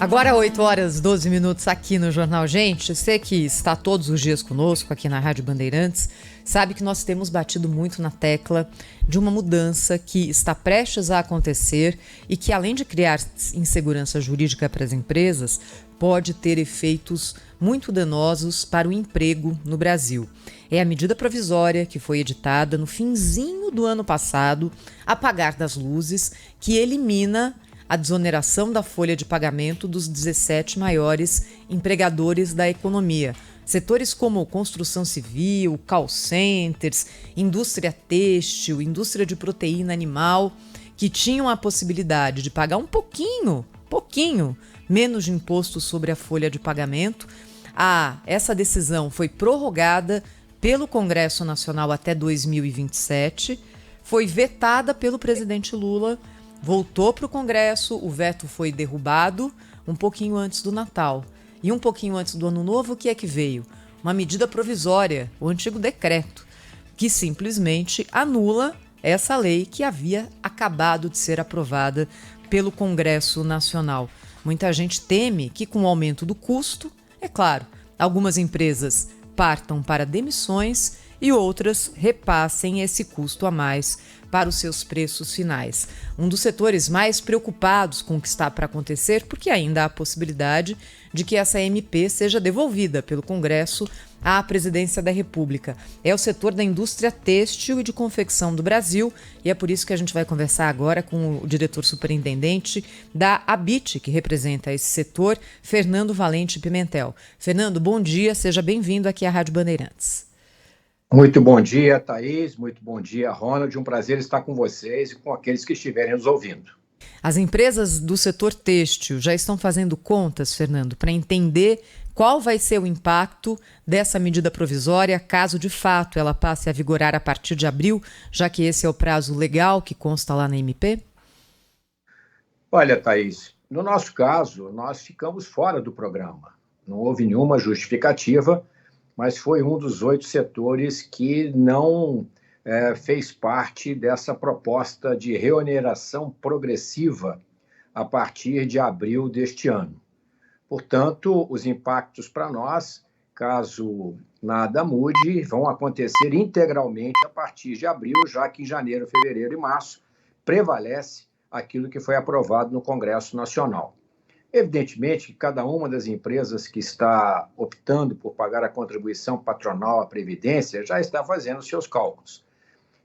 Agora 8h12 aqui no Jornal Gente. Você que está todos os dias conosco aqui na Rádio Bandeirantes, sabe que nós temos batido muito na tecla de uma mudança que está prestes a acontecer e que, além de criar insegurança jurídica para as empresas, pode ter efeitos muito danosos para o emprego no Brasil. É a medida provisória que foi editada no finzinho do ano passado, apagar das luzes, que elimina a desoneração da folha de pagamento dos 17 maiores empregadores da economia. Setores como construção civil, call centers, indústria têxtil, indústria de proteína animal, que tinham a possibilidade de pagar um pouquinho menos de imposto sobre a folha de pagamento. Essa decisão foi prorrogada pelo Congresso Nacional até 2027, foi vetada pelo presidente Lula, voltou para o Congresso, o veto foi derrubado um pouquinho antes do Natal. E um pouquinho antes do Ano Novo, o que é que veio? Uma medida provisória, o antigo decreto, que simplesmente anula essa lei que havia acabado de ser aprovada pelo Congresso Nacional. Muita gente teme que, com o aumento do custo, é claro, algumas empresas partam para demissões e outras repassem esse custo a mais para os seus preços finais. Um dos setores mais preocupados com o que está para acontecer, porque ainda há a possibilidade de que essa MP seja devolvida pelo Congresso à Presidência da República. É o setor da indústria têxtil e de confecção do Brasil, e é por isso que a gente vai conversar agora com o diretor superintendente da ABIT, que representa esse setor, Fernando Valente Pimentel. Fernando, bom dia, seja bem-vindo aqui à Rádio Bandeirantes. Muito bom dia, Thaís. Muito bom dia, Ronald. Um prazer estar com vocês e com aqueles que estiverem nos ouvindo. As empresas do setor têxtil já estão fazendo contas, Fernando, para entender qual vai ser o impacto dessa medida provisória, caso de fato ela passe a vigorar a partir de abril, já que esse é o prazo legal que consta lá na MP? Olha, Thaís, no nosso caso, nós ficamos fora do programa. Não houve nenhuma justificativa, mas foi um dos 8 setores que não fez parte dessa proposta de reoneração progressiva a partir de abril deste ano. Portanto, os impactos para nós, caso nada mude, vão acontecer integralmente a partir de abril, já que em janeiro, fevereiro e março prevalece aquilo que foi aprovado no Congresso Nacional. Evidentemente que cada uma das empresas que está optando por pagar a contribuição patronal à Previdência já está fazendo seus cálculos.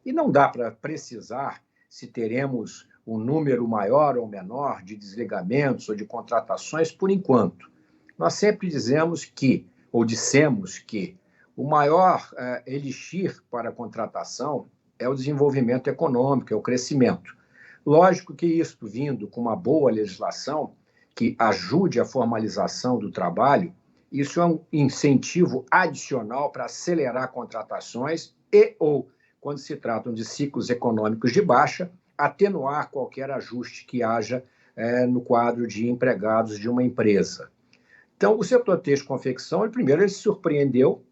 E não dá para precisar se teremos um número maior ou menor de desligamentos ou de contratações por enquanto. Nós sempre dissemos que o maior elixir para a contratação é o desenvolvimento econômico, é o crescimento. Lógico que isso vindo com uma boa legislação que ajude a formalização do trabalho, isso é um incentivo adicional para acelerar contratações ou, quando se tratam de ciclos econômicos de baixa, atenuar qualquer ajuste que haja no quadro de empregados de uma empresa. Então, o setor têxtil e confecção, primeiro, ele se surpreendeu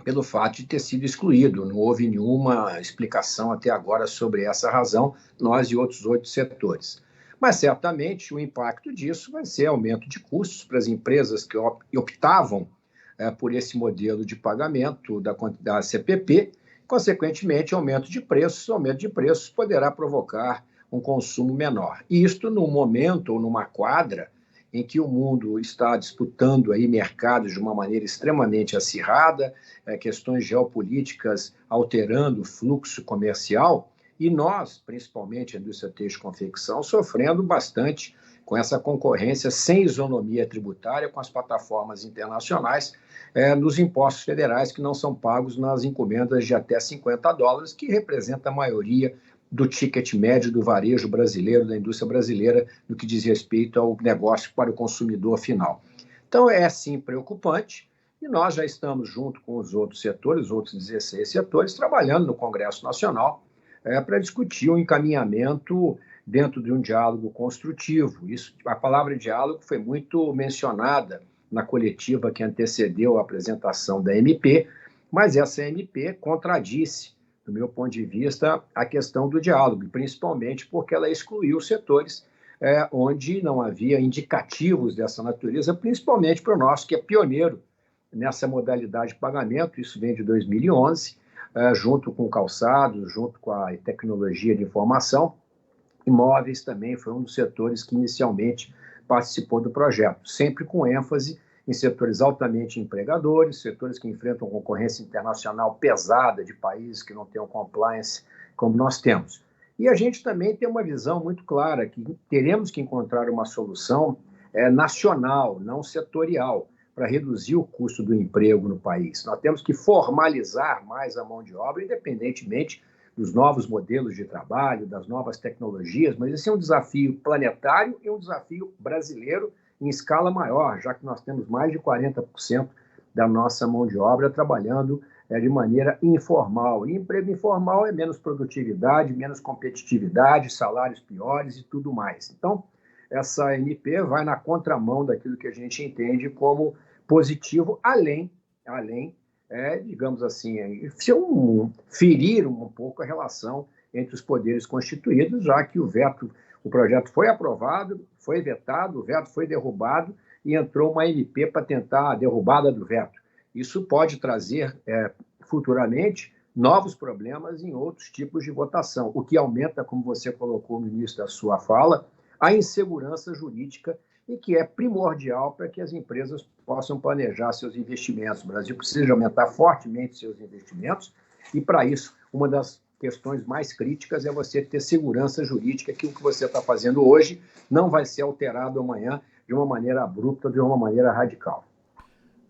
pelo fato de ter sido excluído. Não houve nenhuma explicação até agora sobre essa razão, nós e outros 8 setores. Mas, certamente, o impacto disso vai ser aumento de custos para as empresas que optavam por esse modelo de pagamento da CPP, consequentemente, aumento de preços. O aumento de preços poderá provocar um consumo menor. E isto num momento ou numa quadra em que o mundo está disputando aí mercados de uma maneira extremamente acirrada, questões geopolíticas alterando o fluxo comercial, e nós, principalmente a indústria têxtil e confecção, sofrendo bastante com essa concorrência sem isonomia tributária com as plataformas internacionais nos impostos federais que não são pagos nas encomendas de até $50, que representa a maioria do ticket médio do varejo brasileiro, da indústria brasileira, no que diz respeito ao negócio para o consumidor final. Então, é sim preocupante, e nós já estamos, junto com os outros setores, os outros 16 setores, trabalhando no Congresso Nacional para discutir o encaminhamento dentro de um diálogo construtivo. A palavra diálogo foi muito mencionada na coletiva que antecedeu a apresentação da MP, mas essa MP contradisse, do meu ponto de vista, a questão do diálogo, principalmente porque ela excluiu setores onde não havia indicativos dessa natureza, principalmente para o nosso, que é pioneiro nessa modalidade de pagamento. Isso vem de 2011, junto com o calçado, junto com a tecnologia de informação. Imóveis também foi um dos setores que inicialmente participou do projeto, sempre com ênfase em setores altamente empregadores, setores que enfrentam concorrência internacional pesada de países que não têm um compliance como nós temos. E a gente também tem uma visão muito clara que teremos que encontrar uma solução nacional, não setorial, para reduzir o custo do emprego no país. Nós temos que formalizar mais a mão de obra, independentemente dos novos modelos de trabalho, das novas tecnologias, mas esse é um desafio planetário e um desafio brasileiro em escala maior, já que nós temos mais de 40% da nossa mão de obra trabalhando de maneira informal. E emprego informal é menos produtividade, menos competitividade, salários piores e tudo mais. Então, essa MP vai na contramão daquilo que a gente entende como positivo, além digamos assim, ferir um pouco a relação entre os poderes constituídos, já que o projeto foi aprovado, foi vetado, o veto foi derrubado e entrou uma MP para tentar a derrubada do veto. Isso pode trazer futuramente novos problemas em outros tipos de votação, o que aumenta, como você colocou no início da sua fala, a insegurança jurídica e que é primordial para que as empresas possam planejar seus investimentos. O Brasil precisa aumentar fortemente seus investimentos e, para isso, uma das questões mais críticas é você ter segurança jurídica, que o que você está fazendo hoje não vai ser alterado amanhã de uma maneira abrupta, de uma maneira radical.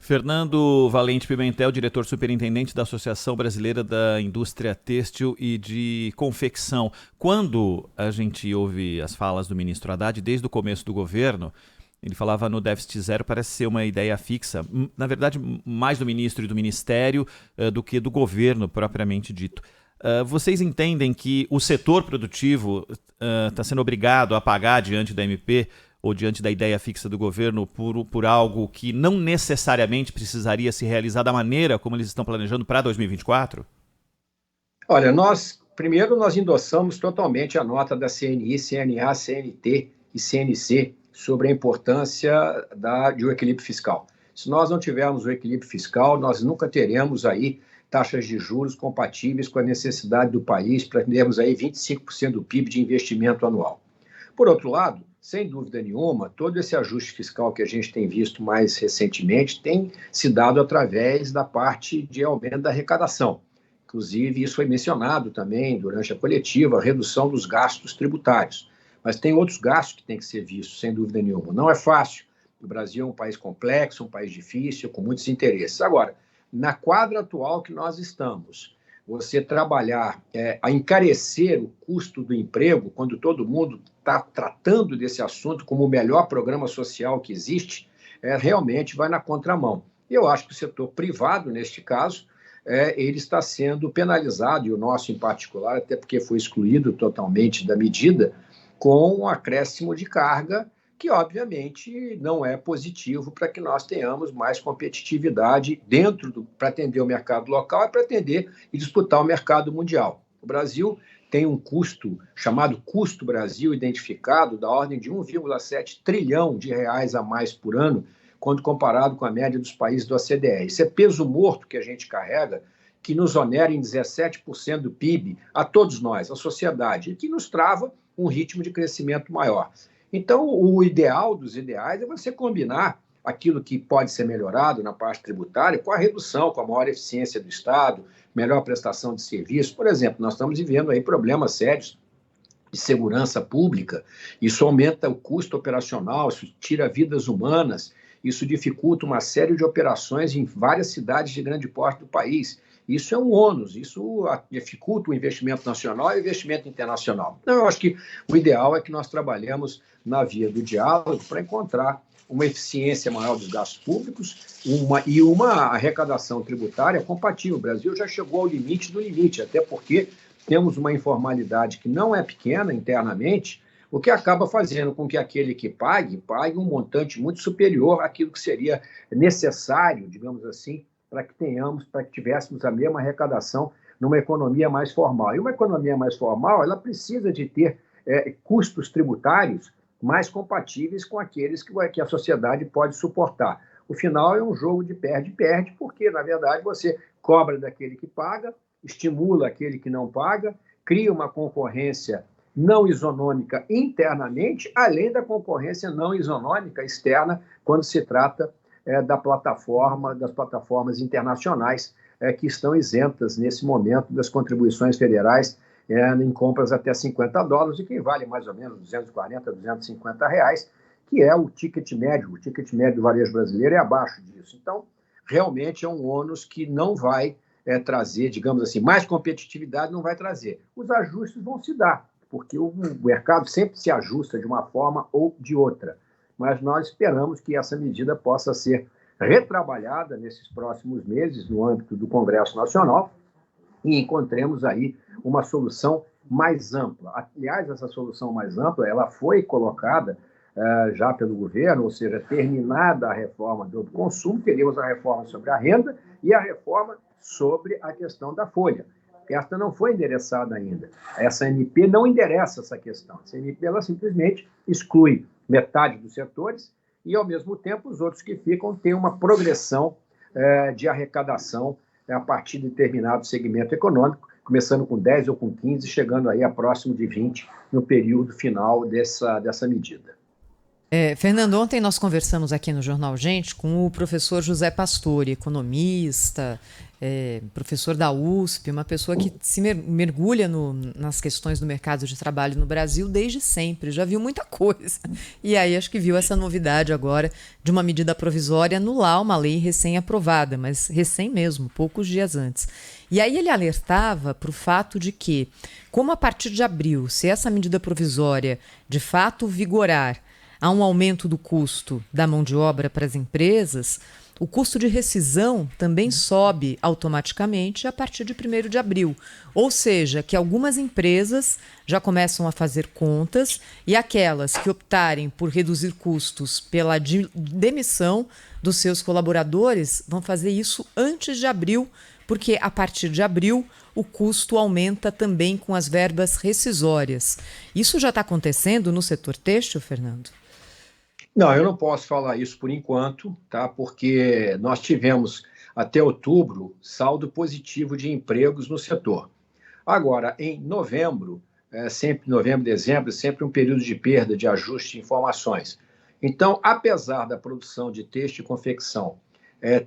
Fernando Valente Pimentel, diretor superintendente da Associação Brasileira da Indústria Têxtil e de Confecção. Quando a gente ouve as falas do ministro Haddad, desde o começo do governo, ele falava no déficit zero, parece ser uma ideia fixa, na verdade, mais do ministro e do ministério do que do governo propriamente dito. Vocês entendem que o setor produtivo está sendo obrigado a pagar diante da MP ou diante da ideia fixa do governo por algo que não necessariamente precisaria se realizar da maneira como eles estão planejando para 2024? Olha, primeiro nós endossamos totalmente a nota da CNI, CNA, CNT e CNC sobre a importância de um equilíbrio fiscal. Se nós não tivermos o equilíbrio fiscal, nós nunca teremos aí taxas de juros compatíveis com a necessidade do país para termos aí 25% do PIB de investimento anual. Por outro lado, sem dúvida nenhuma, todo esse ajuste fiscal que a gente tem visto mais recentemente tem se dado através da parte de aumento da arrecadação. Inclusive, isso foi mencionado também durante a coletiva, a redução dos gastos tributários. Mas tem outros gastos que têm que ser vistos, sem dúvida nenhuma. Não é fácil. O Brasil é um país complexo, um país difícil, com muitos interesses. Agora, na quadra atual que nós estamos, você trabalhar a encarecer o custo do emprego, quando todo mundo está tratando desse assunto como o melhor programa social que existe, realmente vai na contramão. E eu acho que o setor privado, neste caso, ele está sendo penalizado, e o nosso em particular, até porque foi excluído totalmente da medida, com um acréscimo de carga que, obviamente, não é positivo para que nós tenhamos mais competitividade para atender o mercado local e para atender e disputar o mercado mundial. O Brasil tem um custo, chamado Custo Brasil, identificado da ordem de 1,7 trilhão de reais a mais por ano, quando comparado com a média dos países do OCDE. Isso é peso morto que a gente carrega, que nos onera em 17% do PIB, a todos nós, a sociedade, e que nos trava um ritmo de crescimento maior. Então, o ideal dos ideais é você combinar aquilo que pode ser melhorado na parte tributária com a redução, com a maior eficiência do Estado, melhor prestação de serviço. Por exemplo, nós estamos vivendo aí problemas sérios de segurança pública, isso aumenta o custo operacional, isso tira vidas humanas, isso dificulta uma série de operações em várias cidades de grande porte do país. Isso é um ônus, isso dificulta o investimento nacional e o investimento internacional. Então, eu acho que o ideal é que nós trabalhemos na via do diálogo para encontrar uma eficiência maior dos gastos públicos e uma arrecadação tributária compatível. O Brasil já chegou ao limite do limite, até porque temos uma informalidade que não é pequena internamente, o que acaba fazendo com que aquele que pague um montante muito superior àquilo que seria necessário, digamos assim, para que tivéssemos a mesma arrecadação numa economia mais formal. E uma economia mais formal, ela precisa de ter custos tributários mais compatíveis com aqueles que a sociedade pode suportar. O final é um jogo de perde-perde, porque, na verdade, você cobra daquele que paga, estimula aquele que não paga, cria uma concorrência não isonômica internamente, além da concorrência não isonômica externa, quando se trata das plataformas internacionais que estão isentas, nesse momento, das contribuições federais em compras até $50, e que vale mais ou menos R$240, R$250, que é o ticket médio. O ticket médio do varejo brasileiro é abaixo disso. Então, realmente é um ônus que não vai trazer, digamos assim, mais competitividade, não vai trazer. Os ajustes vão se dar, porque o mercado sempre se ajusta de uma forma ou de outra. Mas nós esperamos que essa medida possa ser retrabalhada nesses próximos meses no âmbito do Congresso Nacional e encontremos aí uma solução mais ampla. Aliás, essa solução mais ampla ela foi colocada já pelo governo, ou seja, terminada a reforma do consumo, teríamos a reforma sobre a renda e a reforma sobre a questão da folha. Esta não foi endereçada ainda. Essa MP não endereça essa questão. Essa MP ela simplesmente exclui metade dos setores e, ao mesmo tempo, os outros que ficam têm uma progressão de arrecadação a partir de determinado segmento econômico, começando com 10 ou com 15, chegando aí a próximo de 20 no período final dessa medida. Fernando, ontem nós conversamos aqui no Jornal Gente com o professor José Pastore, economista, professor da USP, uma pessoa que se mergulha nas questões do mercado de trabalho no Brasil desde sempre, já viu muita coisa. E aí acho que viu essa novidade agora de uma medida provisória anular uma lei recém-aprovada, mas recém mesmo, poucos dias antes. E aí ele alertava para o fato de que, como a partir de abril, se essa medida provisória de fato vigorar, há um aumento do custo da mão de obra para as empresas, o custo de rescisão também sobe automaticamente a partir de 1º de abril. Ou seja, que algumas empresas já começam a fazer contas e aquelas que optarem por reduzir custos pela demissão dos seus colaboradores vão fazer isso antes de abril, porque a partir de abril o custo aumenta também com as verbas rescisórias. Isso já está acontecendo no setor têxtil, Fernando? Não, eu não posso falar isso por enquanto, tá? Porque nós tivemos até outubro saldo positivo de empregos no setor. Agora, em novembro, sempre novembro, dezembro, sempre um período de perda de ajuste de informações. Então, apesar da produção de têxtil e confecção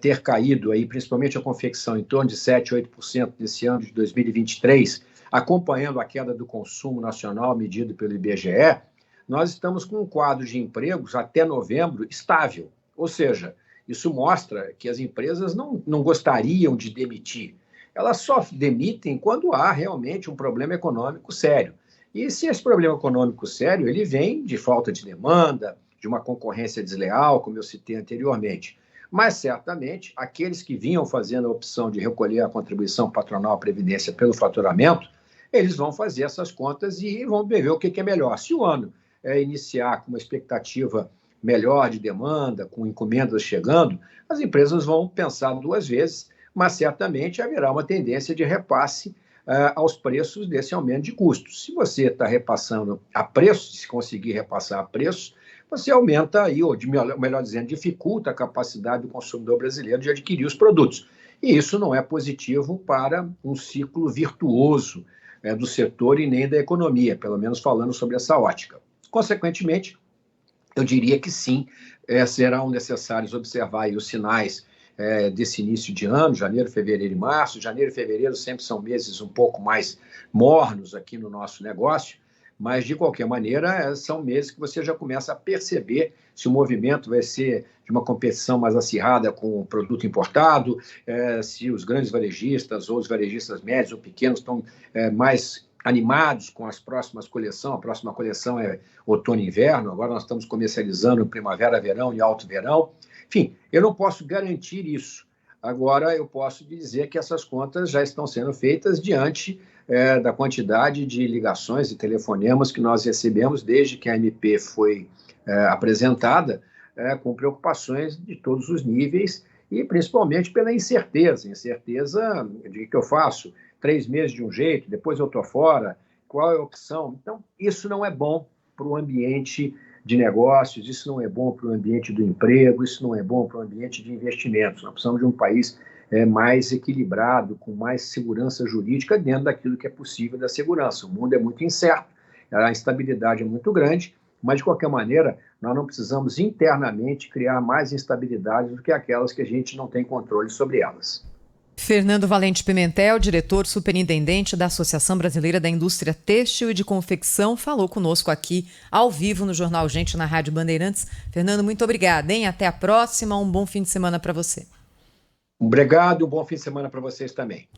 ter caído, aí, principalmente a confecção, em torno de 7%, 8% nesse ano de 2023, acompanhando a queda do consumo nacional medido pelo IBGE, nós estamos com um quadro de empregos até novembro estável. Ou seja, isso mostra que as empresas não gostariam de demitir. Elas só demitem quando há realmente um problema econômico sério. E se esse problema econômico sério, ele vem de falta de demanda, de uma concorrência desleal, como eu citei anteriormente. Mas, certamente, aqueles que vinham fazendo a opção de recolher a contribuição patronal à Previdência pelo faturamento, eles vão fazer essas contas e vão ver o que é melhor. Se o ano iniciar com uma expectativa melhor de demanda, com encomendas chegando, as empresas vão pensar duas vezes, mas certamente haverá uma tendência de repasse aos preços desse aumento de custos. Se você está repassando a preços, se conseguir repassar a preços, você aumenta aí, ou melhor dizendo, dificulta a capacidade do consumidor brasileiro de adquirir os produtos. E isso não é positivo para um ciclo virtuoso do setor e nem da economia, pelo menos falando sobre essa ótica. Consequentemente, eu diria que sim, serão necessários observar aí os sinais desse início de ano, janeiro, fevereiro e março. Janeiro e fevereiro sempre são meses um pouco mais mornos aqui no nosso negócio, mas, de qualquer maneira, são meses que você já começa a perceber se o movimento vai ser de uma competição mais acirrada com o produto importado, se os grandes varejistas ou os varejistas médios ou pequenos estão mais animados com as próximas coleções. A próxima coleção é outono e inverno, agora nós estamos comercializando primavera, verão e alto verão. Enfim, eu não posso garantir isso. Agora, eu posso dizer que essas contas já estão sendo feitas diante da quantidade de ligações e telefonemas que nós recebemos desde que a MP foi apresentada, com preocupações de todos os níveis e principalmente pela incerteza de que eu faço 3 meses de um jeito, depois eu estou fora, qual é a opção? Então, isso não é bom para o ambiente de negócios, isso não é bom para o ambiente do emprego, isso não é bom para o ambiente de investimentos. Nós precisamos de um país mais equilibrado, com mais segurança jurídica dentro daquilo que é possível da segurança. O mundo é muito incerto, a instabilidade é muito grande, mas, de qualquer maneira, nós não precisamos internamente criar mais instabilidades do que aquelas que a gente não tem controle sobre elas. Fernando Valente Pimentel, diretor superintendente da Associação Brasileira da Indústria Têxtil e de Confecção, falou conosco aqui ao vivo no Jornal Gente na Rádio Bandeirantes. Fernando, muito obrigada, hein? Até a próxima, um bom fim de semana para você. Obrigado, um bom fim de semana para vocês também.